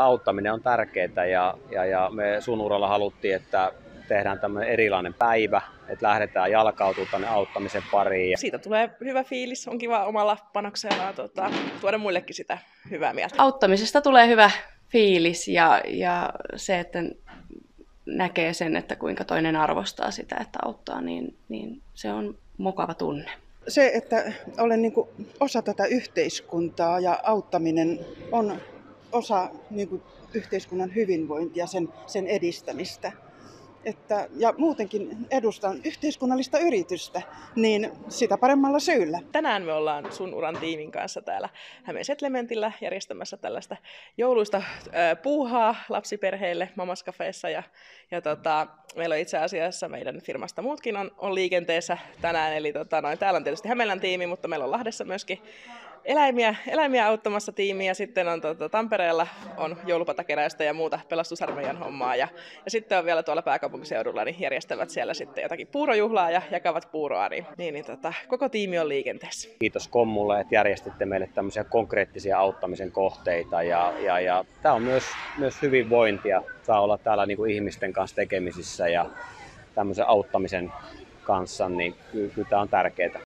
Auttaminen on tärkeää ja me Sun Uralla haluttiin, että tehdään tämmöinen erilainen päivä, että lähdetään jalkautumaan tänne auttamisen pariin. Siitä tulee hyvä fiilis, on kiva omalla panoksellaan tuoda muillekin sitä hyvää mieltä. Auttamisesta tulee hyvä fiilis ja se, että näkee sen, että kuinka toinen arvostaa sitä, että auttaa, niin se on mukava tunne. Se, että olen niin kuin osa tätä yhteiskuntaa ja auttaminen on osa niin kuin yhteiskunnan hyvinvointia, sen edistämistä. Ja muutenkin edustan yhteiskunnallista yritystä, niin sitä paremmalla syyllä. Tänään me ollaan Sun Uran tiimin kanssa täällä Hämeen Setlementillä järjestämässä tällaista jouluista puuhaa lapsiperheille Mamas Cafeessa. Meillä on itse asiassa meidän firmasta muutkin on liikenteessä tänään. Eli täällä on tietysti Hämeenlän tiimi, mutta meillä on Lahdessa myöskin eläimiä auttamassa tiimiä. Sitten on Tampereella on joulupatakeräystä ja muuta pelastusarmeijan hommaa. Ja sitten on vielä tuolla pääkaupunkiseudulla, niin järjestävät siellä sitten jotakin puurojuhlaa ja jakavat puuroa. Koko tiimi on liikenteessä. Kiitos Kommulle, että järjestitte meille tämmöisiä konkreettisia auttamisen kohteita. Ja tämä on myös hyvinvointia. Saa olla täällä niin kuin ihmisten kanssa tekemisissä ja tämmöisen auttamisen kanssa, niin kyllä tämä on tärkeää.